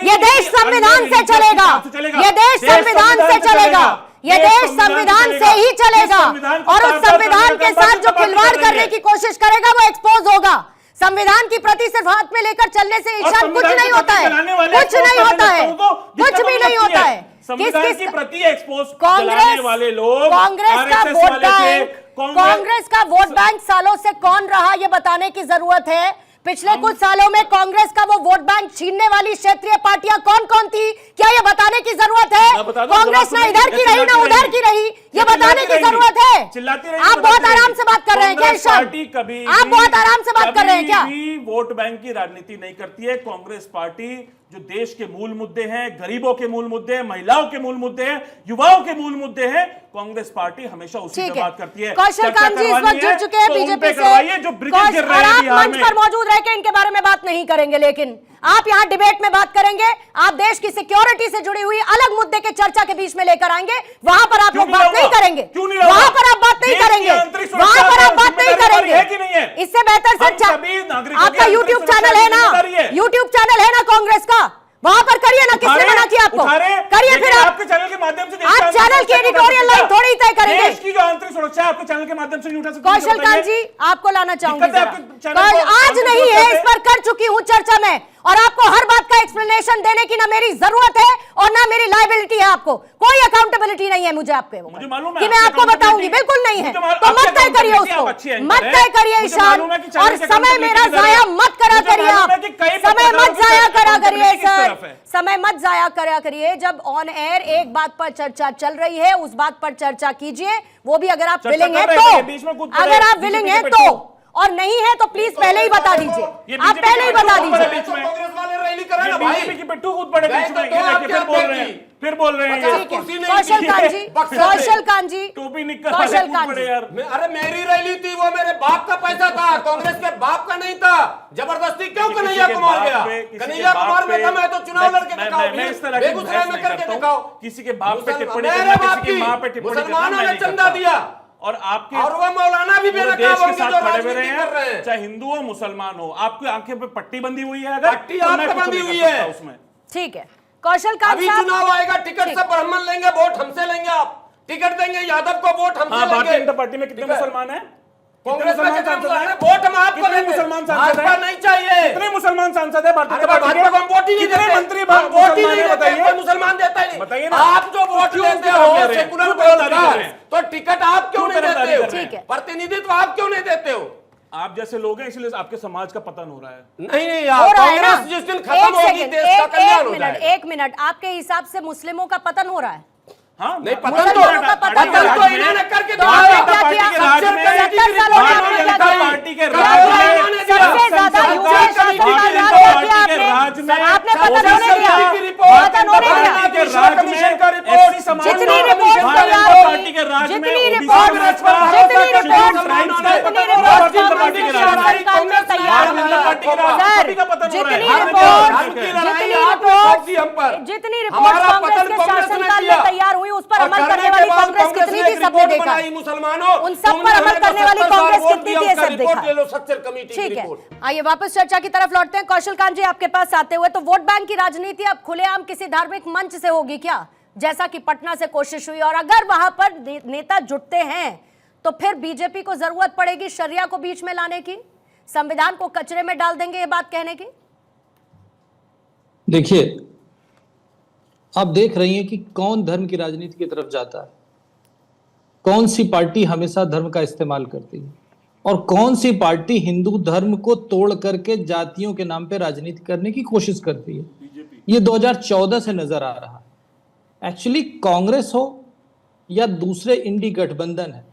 ये देश संविधान से चलेगा, ये देश संविधान से चलेगा, ये देश संविधान से ही चलेगा। और उस संविधान के साथ जो खिलवाड़ करने की कोशिश करेगा वो एक्सपोज होगा। संविधान की प्रति सिर्फ हाथ में लेकर चलने से ईशान कुछ नहीं होता है, कुछ नहीं होता है, कुछ भी नहीं होता है। किस की प्रति एक्सपोज कांग्रेस वाले लोग, कांग्रेस का वोट बैंक सालों से कौन रहा ये बताने की जरूरत है। पिछले कुछ सालों में कांग्रेस का वो वोट बैंक छीनने वाली क्षेत्रीय पार्टियां कौन कौन थी, क्या ये बताने की जरूरत है? कांग्रेस ना इधर की रही ना उधर की रही, ये बताने की जरूरत है? आप बहुत आराम से बात कर रहे हैं क्या ईशान? आप बहुत आराम से बात कर रहे हैं क्या? वोट बैंक की राजनीति नहीं करती है कांग्रेस पार्टी। जो देश के मूल मुद्दे हैं, गरीबों के मूल मुद्दे हैं, महिलाओं के मूल मुद्दे हैं, युवाओं के मूल मुद्दे हैं, कांग्रेस पार्टी हमेशा उसी पे बात करती है। कौशल कांत जी इस वक्त जुड़ चुके हैं बीजेपी से, और आप मंच पर मौजूद रह के इनके बारे में बात नहीं करेंगे, लेकिन आप यहाँ डिबेट में बात करेंगे। आप देश की सिक्योरिटी से जुड़ी हुई अलग मुद्दे के चर्चा के बीच में लेकर आएंगे, वहां पर आप लोग बात नहीं करेंगे, वहां पर आप बात नहीं करेंगे, वहां पर आप बात नहीं करेंगे। इससे बेहतर सच्चा आपका यूट्यूब चैनल है ना, यूट्यूब चैनल है ना कांग्रेस का, वहां पर करिए ना। किसने मना किया आपको? करिए फिर, आपके चैनल के माध्यम से आप चैनल चैनल की एडिटोरियल लाइन थोड़ी तय करेंगे। देश की जो आंतरिक सुरक्षा है आपके चैनल के माध्यम से नहीं उठा सकते। कौशल कांत जी, आपको लाना चाहूंगी दिक्कत है जरा। आपके चैनल को आज नहीं है, इस पर कर चुकी हूं चर्चा में, और आपको हर बात का एक्सप्लेनेशन देने की ना मेरी जरूरत है और ना मेरी लायबिलिटी है। आपको कोई अकाउंटेबिलिटी नहीं है मुझे आपके ऊपर, मुझे मालूम है कि मैं आपकी आपको बताऊंगी, accountability- बिल्कुल नहीं है। मुझे मालूम- तो आपकी मत तय करिए accountability उसको, आप अच्छी anchor मत हैं। तय करिए मुझे ईशान, मालूम है कि चैनल और की समय accountability मेरा किधर है। जाया मत करा मुझे करिए मालूम आप, है कि कई समय पत्रकारों मत की जाया करा करिए accountability किस सर, तरफ है। समय मत जाया करा करिए। जब ऑन एयर एक बात पर चर्चा चल रही है उस बात पर चर्चा कीजिए, वो भी अगर आप चर्चा विलिंग है कर रहे थे, बीच में तो, कूद पड़े, अगर आप बीजेपी विलिंग के है पेट्रोल। तो, और नहीं है तो प्लीज पहले ही बता दीजिए, ये आप बीजेपी पहले ही के बता पेट्रोल पड़े दीजिए। बीच में। कांग्रेस वाले रैली करे ये ना भाई, बीजेपी की पिट्ठू कूद पड़े बीच में, ये देखिए फिर बोल रहे हैं, फिर बोल रहे हैं पचास ये। कुर्सी नहीं कौशल दी। कांत जी, बक्सर में। कौशल कांत जी, टोपी निकल कौशल कूद कांत पड़े जी। यार। अरे मेरी रैली थी, वो मेरे बाप का पैसा था, कांग्रेस के बाप का नहीं था। जबरदस्ती क्यों किसी कन्हैया के कुमार बाप गया? पे, किसी के कन्हैया बाप कुमार में पे- था, मैं तो चुनाव लड़के दिखाओ, मैं इस तरह की बेगूसराय बहस में नहीं करके करता हूं। दिखाओ। किसी के बाप पे टिप्पणी मेरे करना, बाप किसी की की मां पे टिप्पणी करना मुसलमानों मैं ने नहीं चंदा करता। दिया, और आपके और वो मौलाना भी पूरे बेनकाब देश के होंगे साथ जो खड़े हुए राजनीति कर रहे हैं। चाहे हिंदू हो मुसलमान हो, आपकी आंखें पे पट्टी बंदी हुई है, अगर पट्टी तो आप मैं पे कुछ बंधी नहीं हुई कर सकता है। उसमें। ठीक है कौशल कांत अभी साहब, चुनाव आएगा, टिकट ठीक। से ब्राह्मण लेंगे, वोट हमसे लेंगे। आप टिकट देंगे यादव को, वोट हमसे हाँ, भारतीय लेंगे। जनता पार्टी में कितने ठीक है? मुसलमान हैं? कांग्रेस में कितने सांसद हैं? वोट हम आपको कितने लेंगे। मुसलमान सांसद भाजपा हैं? नहीं चाहिए। कितने मुसलमान सांसद है भारतीय अरे जनता पार्टी भाजपा को हम के? वोट ही नहीं कितने देते। मंत्री हम वोट ही नहीं मुसलमान हैं, देते, बताइए। कोई मुसलमान देता ही नहीं। बताइए ना। आप जो वोट क्यों लेते तरफदारी हो कर रहे हैं? सेकुलर क्यों तरफदारी कर विरोध रहे हैं? तो टिकट आप क्यों क्यों नहीं तरफदारी देते कर रहे हो? हैं? ठीक है। प्रतिनिधित्व आप क्यों नहीं देते हो? आप जैसे लोग हैं इसलिए आपके समाज का पतन हो रहा है। नहीं नहीं हो यार, रहा है ना। कांग्रेस जिस दिन खत्म होगी देश का कल्याण हो जाएगा। एक मिनट, आपके हिसाब से मुस्लिमों का पतन हो रहा है? हाँ, नहीं, पतन मुसलमानों का पतन पतन हो तो रहा है। इन्होंने करके तो दिखाया। आपने क्या किया? के राज में 70 सालों में आपने क्या किया? पार्टी के राज में सबसे ज्यादा यूपीए शासन का राज क्या किया आपने? राज में आपने पतन होने दिया, पतन होने दिया। पार्टी के राज में एससी समाज जितनी का रिपोर्ट भारतीय तैयार जनता हुई, पार्टी के राज में जितनी ओबीसी रिपोर्ट समाज का जितनी रिपोर्ट शेड्यूल्ड ट्राइब्स का जितनी पतन रिपोर्ट हो रहा है भारतीय जनता पार्टी के राज में। सरकार ने तैयार भारतीय जनता पार्टी के राज सर, में का पतन हो रहा है। जितनी भारतीय रिपोर्ट जनता पार्टी के राज में। जितनी रिपोर्ट कांग्रेस के शासनकाल में तैयार हुई उस पर अमल करने वाली कांग्रेस कितनी थी सबने देखा। मुसलमानों उन सब पर अमल करने वाली कांग्रेस कितनी थी ये सब देखा। ले लो स्ट्रक्चर कमेटी की ठीक है, रिपोर्ट। आइए वापस चर्चा की तरफ लौटते हैं। कौशल कांत जी, आपके पास आते हुए, तो वोट बैंक की राजनीति अब खुलेआम किसी धार्मिक मंच से होगी क्या, जैसा कि पटना से कोशिश हुई? और अगर वहां पर नेता जुटते हैं तो फिर बीजेपी को जरूरत पड़ेगी शरिया को बीच में लाने की, संविधान को कचरे में डाल देंगे, ये बात कहने की? देखिए, आप देख रही हैं कि कौन धर्म की राजनीति की तरफ जाता है, कौन सी पार्टी हमेशा धर्म का इस्तेमाल करती है, और कौन सी पार्टी हिंदू धर्म को तोड़ करके जातियों के नाम पे राजनीति करने की कोशिश करती है। ये 2014 से नजर आ रहा है। एक्चुअली कांग्रेस हो या दूसरे इंडी गठबंधन है,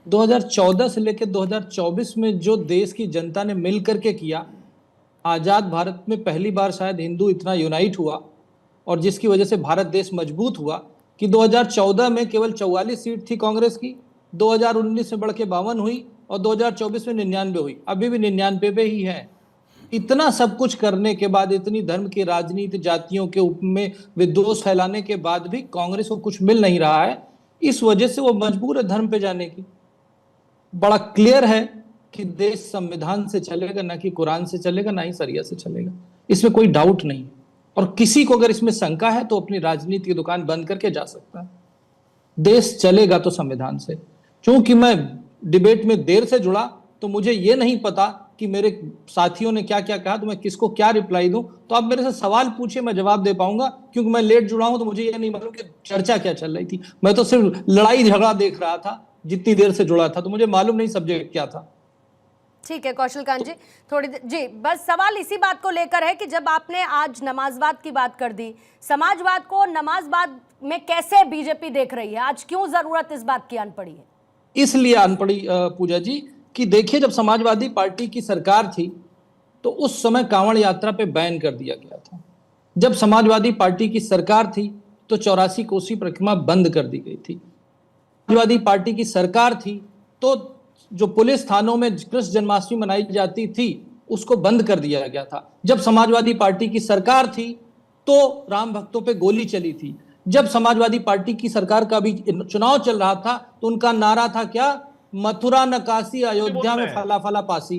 2014 से लेकर 2024 में जो देश की जनता ने मिल करके किया, आजाद भारत में पहली बार शायद हिंदू इतना यूनाइट हुआ, और जिसकी वजह से भारत देश मजबूत हुआ कि 2014 में केवल 44 सीट थी कांग्रेस की, 2019 में बढ़ के 52 हुई, और 2024 में 99 हुई, अभी भी 99 पे ही है। इतना सब कुछ करने के बाद, इतनी धर्म की राजनीति, जातियों के में विद्वेष फैलाने के बाद भी कांग्रेस को कुछ मिल नहीं रहा है। इस वजह से वो मजबूर है धर्म पे जाने की। बड़ा क्लियर है कि देश संविधान से चलेगा, ना कि कुरान से चलेगा, ना ही शरिया से चलेगा, इसमें कोई डाउट नहीं। और किसी को अगर इसमें शंका है तो अपनी राजनीति की दुकान बंद करके जा सकता है। देश चलेगा तो संविधान से। क्योंकि मैं डिबेट में देर से जुड़ा तो मुझे ये नहीं पता कि मेरे साथियों ने क्या क्या कहा, तो मैं किसको क्या रिप्लाई दूं। तो आप मेरे से सवाल पूछिए, मैं जवाब दे पाऊंगा, क्योंकि मैं लेट जुड़ा हूं तो मुझे ये नहीं मालूम कि चर्चा क्या चल रही थी। मैं तो सिर्फ लड़ाई झगड़ा देख रहा था जितनी देर से जुड़ा था, तो मुझे मालूम नहीं सब्जेक्ट क्या था। ठीक है कौशल कांत जी, थोड़ी जी बस सवाल इसी बात को लेकर है कि जब आपने आज नमाजवाद की बात कर दी, समाजवाद को नमाजवाद में कैसे बीजेपी देख रही है, आज क्यों जरूरत इस बात की आन पड़ी है? इसलिए आन पड़ी पूजा जी कि देखिए, जब समाजवादी पार्टी की सरकार थी तो उस समय कांवड़ यात्रा पे बैन कर दिया गया था। जब समाजवादी पार्टी की सरकार थी तो 84 कोसी परिक्रमा बंद कर दी गई थी। समाजवादी पार्टी की सरकार थी तो जो पुलिस थानों में कृष्ण जन्माष्टमी मनाई जाती थी उसको बंद कर दिया गया था। जब समाजवादी पार्टी की सरकार थी तो राम भक्तों पे गोली चली थी। जब समाजवादी पार्टी की सरकार का भी चुनाव चल रहा था तो उनका नारा था क्या, मथुरा न काशी, अयोध्या में फला फला पासी।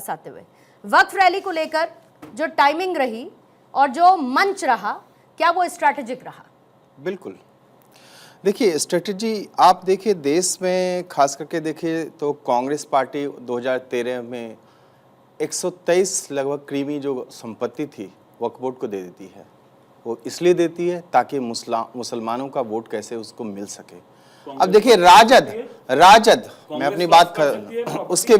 पास आते हुए, वक्फ रैली को लेकर जो टाइमिंग रही और जो मंच रहा, क्या वो स्ट्रैटेजिक रहा? बिल्कुल। देखिए स्ट्रेटजी आप देखिए देश में खास करके देखिए तो कांग्रेस पार्टी 2013 में 123 लगभग क्रीमी जो संपत्ति थी वक्फ बोर्ड को दे देती है। वो इसलिए देती है ताकि मुसलमानों का वोट कैसे उसको मिल सके। अब देखिए राजद मैं अपनी बात कर उसके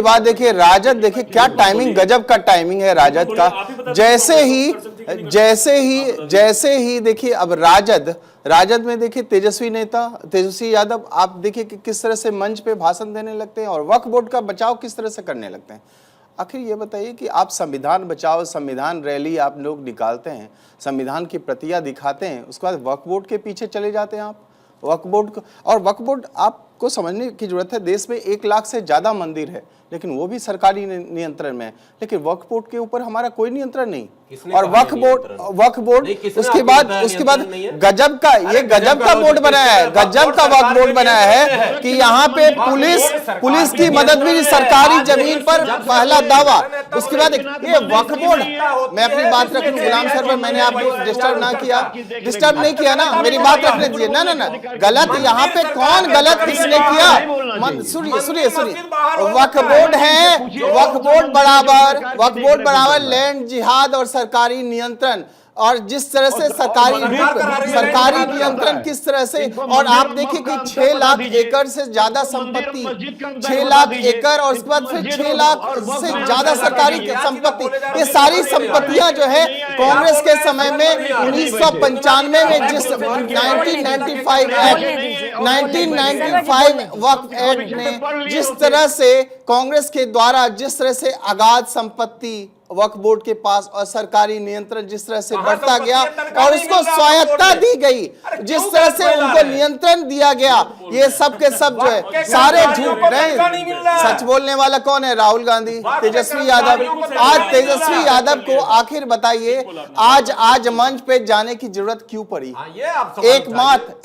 बाद देखिए राजद देखिए क्या टाइमिंग, गजब का टाइमिंग है राजद का। जैसे ही जैसे ही देखिए अब राजद में देखिए तेजस्वी यादव आप देखिए कि किस तरह से मंच पे भाषण देने लगते हैं और वक्फ बोर्ड का बचाव किस तरह से करने लगते हैं। आखिर ये बताइए कि आप संविधान बचाओ, संविधान रैली आप लोग निकालते हैं, संविधान की प्रतियां दिखाते हैं, उसके बाद वक्फ बोर्ड के पीछे चले जाते हैं आप। वक्फ बोर्ड आपको समझने की जरूरत है, देश में 1 लाख से ज्यादा मंदिर है लेकिन वो भी सरकारी नियंत्रण में है, लेकिन वक्फ बोर्ड के ऊपर हमारा कोई नियंत्रण नहीं। और वक्फ बोर्ड उसके बाद गजब का बोर्ड बनाया है, गजब का वक्फ बोर्ड बनाया है कि यहाँ पे पुलिस की मदद भी, सरकारी जमीन पर पहला दावा। उसके बाद ये वक्फ बोर्ड, मैं अपनी बात रखूं गुलाम सर पर, मैंने आपको डिस्टर्ब नहीं किया ना, मेरी बात रखने दीजिए ना गलत यहाँ पे कौन गलत किसने किया? सुनिए वक्फ बोर्ड बराबर लैंड जिहाद और सरकारी नियंत्रण, और जिस तरह से सरकारी नियंत्रण किस तरह से, और आप देखिए कि 6 लाख एकड़ से ज्यादा संपत्ति, 6 लाख एकड़ और उसके बाद फिर 6 लाख से ज्यादा सरकारी संपत्ति, ये सारी संपत्तियां जो है कांग्रेस के समय में 1995 में जिस 1995 वक्फ एक्ट में जिस तरह से कांग्रेस के द्वारा जिस तरह से अगाध संपत्ति वक्फ बोर्ड के पास और सरकारी नियंत्रण जिस तरह से बढ़ता गया और उसको स्वायत्तता दी गई, जिस तरह से उनको नियंत्रण दिया गया, ये सब के सब जो है सारे झूठ नहीं। सच बोलने वाला कौन है? राहुल गांधी, तेजस्वी यादव। आज तेजस्वी यादव को आखिर बताइए आज मंच पे जाने की जरूरत क्यों पड़ी?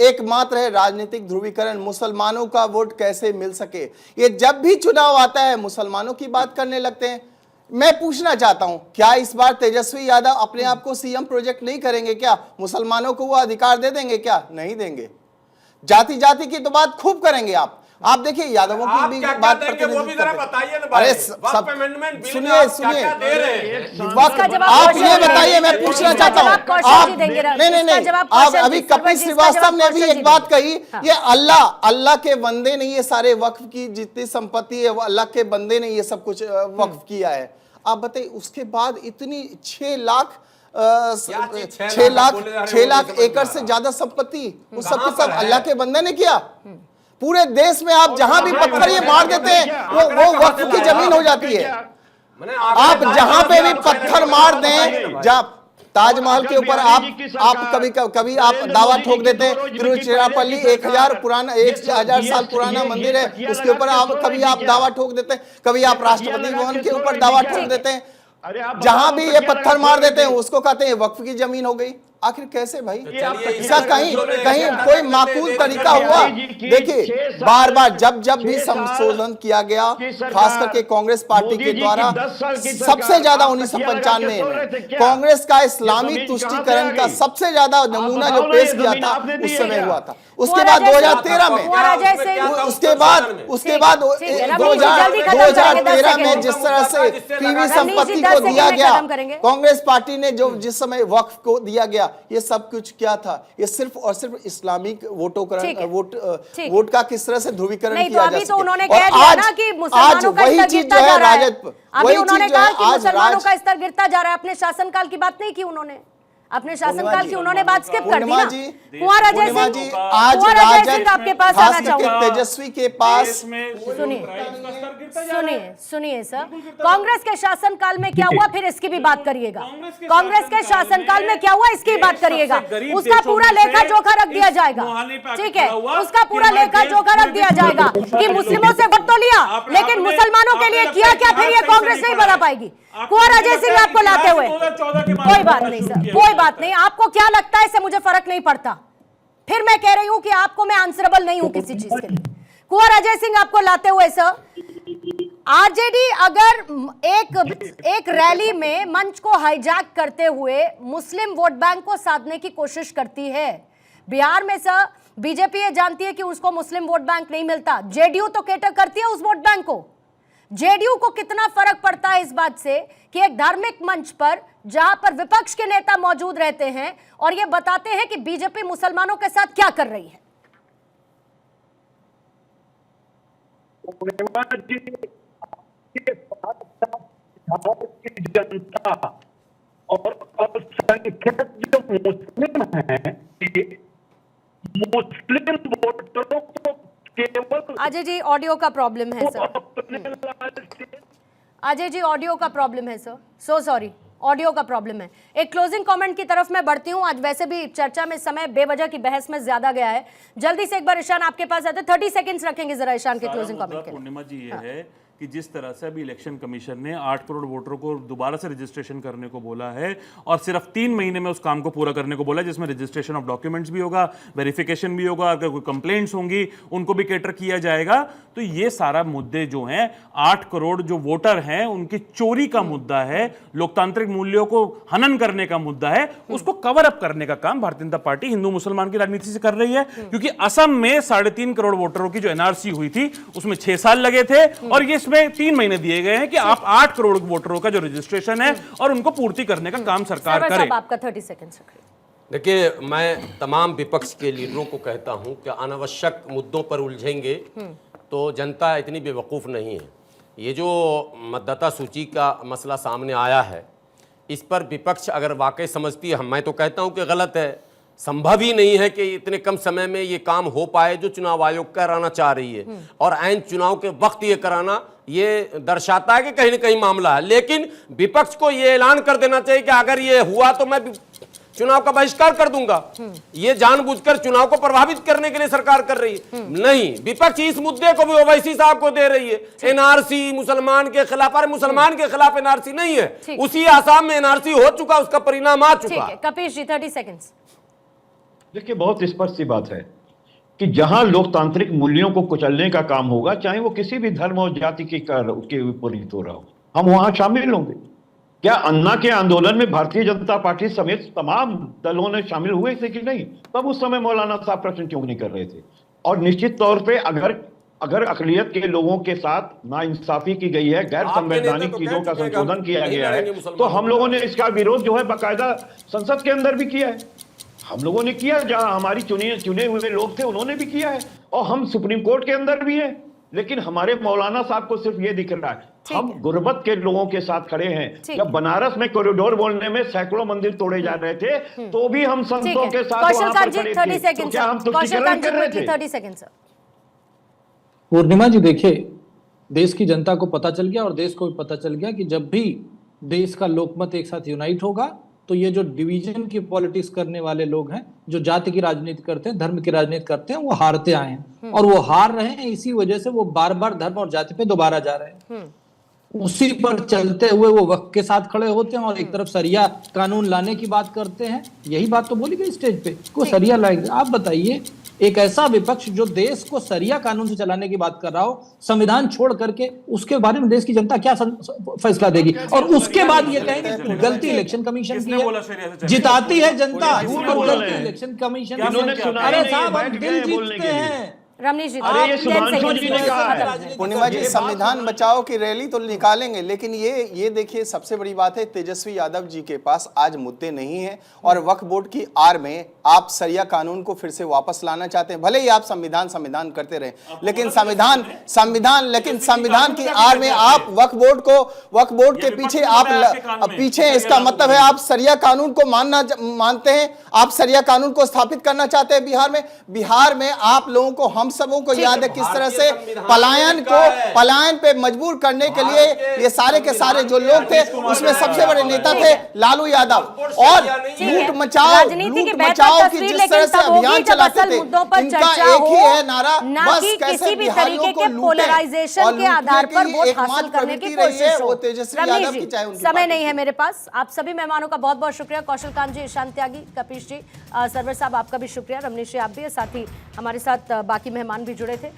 एकमात्र है राजनीतिक ध्रुवीकरण, मुसलमानों का वोट कैसे मिल सके। ये जब भी चुनाव आता है मुसलमानों की बात करने लगते हैं। मैं पूछना चाहता हूं, क्या इस बार तेजस्वी यादव अपने आप को सीएम प्रोजेक्ट नहीं करेंगे क्या? मुसलमानों को वो अधिकार दे देंगे क्या? नहीं देंगे। जाति की तो बात खूब करेंगे आप देखिए यादवों की भी बात करते हैं, वो भी जरा बताइए ना। अरे सब सुनिए आप ये बताइए, मैं पूछना चाहता हूँ आप नहीं आप अभी कपिल श्रीवास्तव ने भी एक बात कही, ये अल्लाह के बंदे ने ये सारे वक्फ की जितनी संपत्ति है वो अल्लाह के बंदे ने ये सब कुछ वक्फ किया है। आप बताइए उसके बाद इतनी 6 लाख एकड़ से ज्यादा संपत्ति उस सब के सब अल्लाह के बंदे ने किया। पूरे देश में आप जहां भी पत्थर ये मार देते हैं वो वक्फ की जमीन हो जाती है। आप जहां पे भी पत्थर मार दें, जब ताजमहल के ऊपर आप कभी आप दावा ठोक देते हैं, तिरुचिरापल्ली 1000 साल पुराना मंदिर है, उसके ऊपर कभी आप दावा ठोक देते हैं, कभी आप राष्ट्रपति भवन के ऊपर दावा ठोक देते हैं। जहां भी ये पत्थर मार देते हैं उसको कहते हैं वक्फ की जमीन हो गई। आखिर कैसे भाई? इसका कहीं कोई माकूल तरीका हुआ? देखिए बार जब भी संशोधन किया गया, खास करके कांग्रेस पार्टी के द्वारा सबसे ज्यादा 1995 में कांग्रेस का इस्लामी तुष्टीकरण का सबसे ज्यादा नमूना जो पेश किया था उस समय हुआ था। उसके बाद 2013 में, उसके बाद 2013 में जिस तरह से पीवी संपत्ति को दिया गया, कांग्रेस पार्टी ने जो जिस समय वक्फ को दिया गया, ये सब कुछ क्या था? ये सिर्फ और सिर्फ इस्लामिक वोट का किस तरह से ध्रुवीकरण किया जा सके। और आज वही चीज जो है राजद, वही चीज जो है आज मुसलमानों का स्तर गिरता जा रहा है। अपने शासनकाल की बात नहीं की उन्होंने, अपने शासनकाल की उन्होंने बात स्किप कर दी ना। कुंवर अजय सिंह आपके पास आना चाहूंगा। तेजस्वी के पास सुनिए सर, कांग्रेस के शासनकाल में क्या हुआ फिर इसकी भी बात करिएगा। कांग्रेस के शासनकाल में क्या हुआ इसकी बात करिएगा। उसका पूरा लेखा जोखा रख दिया जाएगा, ठीक है? उसका पूरा लेखा जोखा रख दिया जाएगा कि मुस्लिमों से वोट तो लिया लेकिन मुसलमानों के लिए किया क्या, फिर ये कांग्रेस नहीं बता पाएगी। कुंवर अजय सिंह आपको लाते हुए कोई बात नहीं सर, कोई बात नहीं। आपको क्या लगता है इससे मुझे फर्क नहीं पड़ता। फिर मैं कह रही हूं कि आपको मैं आंसरेबल नहीं हूं किसी चीज के लिए। कुंवर अजय सिंह आपको लाते हुए सर, आरजेडी अगर एक रैली में मंच को हाईजैक करते हुए मुस्लिम वोट बैंक को साधने की कोशिश करती है, बिहार में सर बीजेपी ये जानती है कि उसको मुस्लिम वोट बैंक नहीं मिलता, जेडीयू तो केटर करती है उस वोट बैंक को। जेडीयू को कितना फर्क पड़ता है इस बात से कि एक धार्मिक मंच पर जहां पर विपक्ष के नेता मौजूद रहते हैं और ये बताते हैं कि बीजेपी मुसलमानों के साथ क्या कर रही है। जनता और अल्पसंख्यक जो मुस्लिम हैं, मुस्लिम वोटरों को केवल अजय जी ऑडियो का प्रॉब्लम है सर। अपने लालच अजय जी ऑडियो का प्रॉब्लम है सर, सो सॉरी, ऑडियो का प्रॉब्लम है। एक क्लोजिंग कमेंट की तरफ मैं बढ़ती हूँ। आज वैसे भी चर्चा में समय बेवजह की बहस में ज्यादा गया है। जल्दी से एक बार ईशान आपके पास आते, 30 सेकंड्स रखेंगे जरा ईशान के क्लोजिंग कमेंट के लिए। पूर्णिमा जी ये है कि जिस तरह से अभी इलेक्शन कमीशन ने 8 करोड़ वोटरों को दोबारा से रजिस्ट्रेशन करने को बोला है और सिर्फ 3 महीने में उस काम को पूरा करने को बोला है, जिसमें रजिस्ट्रेशन ऑफ डॉक्यूमेंट्स भी होगा, वेरिफिकेशन भी होगा, अगर कोई कंप्लेंट्स होंगी उनको भी कैटर किया जाएगा। तो ये सारा मुद्दे जो हैं, 8 करोड़ जो वोटर हैं उनकी चोरी का मुद्दा है, लोकतांत्रिक मूल्यों को हनन करने का मुद्दा है, उसको कवर अप करने का काम भारतीय जनता पार्टी हिंदू मुसलमान की राजनीति से कर रही है। क्योंकि असम में 3.5 करोड़ वोटरों की जो एनआरसी हुई थी उसमें 6 साल लगे थे और ये इसमें 3 महीने दिए गए हैं कि आप 8 करोड़ वोटरों का जो रजिस्ट्रेशन है और उनको पूर्ति करने का काम सरकार सरवर करे। साहब आपका 30 सेकंड्स रखिए। देखिए, मैं तमाम विपक्ष के लीडरों को कहता हूं कि अनावश्यक मुद्दों पर उलझेंगे तो जनता इतनी बेवकूफ़ नहीं है। ये जो मतदाता सूची का मसला सामने आया है, इस पर विपक्ष अगर वाकई समझती है, मैं तो कहता हूं कि गलत है। संभव ही नहीं है कि इतने कम समय में ये काम हो पाए जो चुनाव आयोग कराना चाह रही है, और ऐन चुनाव के वक्त ये कराना ये दर्शाता है कि कहीं ना कहीं मामला है। लेकिन विपक्ष को ये ऐलान कर देना चाहिए कि अगर ये हुआ तो मैं चुनाव का बहिष्कार कर दूंगा। ये जानबूझकर चुनाव को प्रभावित करने के लिए सरकार कर रही है। नहीं, विपक्ष इस मुद्दे को भी ओवैसी साहब को दे रही है। एनआरसी मुसलमान के खिलाफ, अरे मुसलमान के खिलाफ एनआरसी नहीं है, उसी आसाम में एनआरसी हो चुका, उसका परिणाम आ चुका। कपीश जी 30 सेकंड्स। देखिए, बहुत स्पष्ट सी बात है कि जहां लोकतांत्रिक मूल्यों को कुचलने का काम होगा, चाहे वो किसी भी धर्म और जाति के विपरीत हो रहा हो, हम वहां शामिल होंगे। क्या अन्ना के आंदोलन में भारतीय जनता पार्टी समेत तमाम दलों ने शामिल हुए थे कि नहीं? तब उस समय मौलाना साहब प्रश्न क्यों नहीं कर रहे थे? और निश्चित तौर पे अगर अकलियत के लोगों के साथ नाइंसाफी की गई है, गैर संवैधानिक चीजों का संशोधन किया गया है, तो हम लोगों ने इसका विरोध जो है बाकायदा संसद के अंदर भी किया है। हम लोगों ने किया, जहां हमारी चुने हुए लोग थे उन्होंने भी किया है, और हम सुप्रीम कोर्ट के अंदर भी हैं। लेकिन हमारे मौलाना साहब को सिर्फ ये दिख रहा है, हम गुर्बत के लोगों के साथ खड़े हैं। जब बनारस में कॉरिडोर बोलने में सैकड़ों मंदिर तोड़े जा रहे थे, तो भी हम संतों के साथ वहां पर खड़े थे। तो क्या हम तुष्टीकरण कर रहे थे? 30 सेकंड सर। पूर्णिमा जी देखिए, देश की जनता को पता चल गया और देश को भी पता चल गया कि जब भी देश का लोकमत एक साथ यूनाइट होगा तो ये जो डिवीजन की पॉलिटिक्स करने वाले लोग हैं, जो जाति की राजनीति करते हैं, धर्म की राजनीति करते हैं, वो हारते आए हैं और वो हार रहे हैं। इसी वजह से वो बार बार धर्म और जाति पे दोबारा जा रहे हैं। उसी पर चलते हुए वो वक्त के साथ खड़े होते हैं और एक तरफ सरिया कानून लाने की बात करते हैं। यही बात तो बोली गई स्टेज पे, को सरिया लाएंगे। आप बताइए, एक ऐसा विपक्ष जो देश को सरिया कानून से चलाने की बात कर रहा हो, संविधान छोड़ करके, उसके बारे में देश की जनता क्या फैसला देगी? और उसके बाद ये कहेंगे गलती इलेक्शन कमीशन की है, जिताती है जनता और गलती इलेक्शन कमीशन। अरे साहब, हम दिल जीतते हैं। रमनीश जी, अरे ये सुधांशु जी ने कहा है। पूर्णिमा जी, संविधान बचाओ की रैली तो निकालेंगे, लेकिन ये देखिए सबसे बड़ी बात है, तेजस्वी यादव जी के पास आज मुद्दे नहीं है और वक्फ बोर्ड की आड़ में आप सरिया कानून को फिर से वापस लाना चाहते हैं। भले ही आप संविधान करते रहे, लेकिन संविधान की आड़ में आप वक्फ बोर्ड के पीछे इसका मतलब है आप सरिया कानून को मानते हैं, आप सरिया कानून को स्थापित करना चाहते हैं बिहार में। आप लोगों को, हम सबों को याद है किस तरह से पलायन पे मजबूर करने के लिए ये सारे के सारे जो लोग थे, उसमें सबसे बड़े नेता थे लालू यादव। और लूट मचाओ की जिस तरह से अभियान चलाते थे, इनका एक ही है नारा, बस कैसे बिहारियों को लूटे और के आधार पर वोट हासिल करने की कोशिश हो। तेजस्वी यादव की चाहे उनकी समय नहीं है मेरे पास। आप सभी मेहमानों का बहुत बहुत शुक्रिया। कौशल कांत जी, ईशान त्यागी, कपीश जी, सरवर साहब आपका भी शुक्रिया, रमनीश जी आप भी, साथ ही हमारे साथ बाकी मेहमान भी जुड़े थे।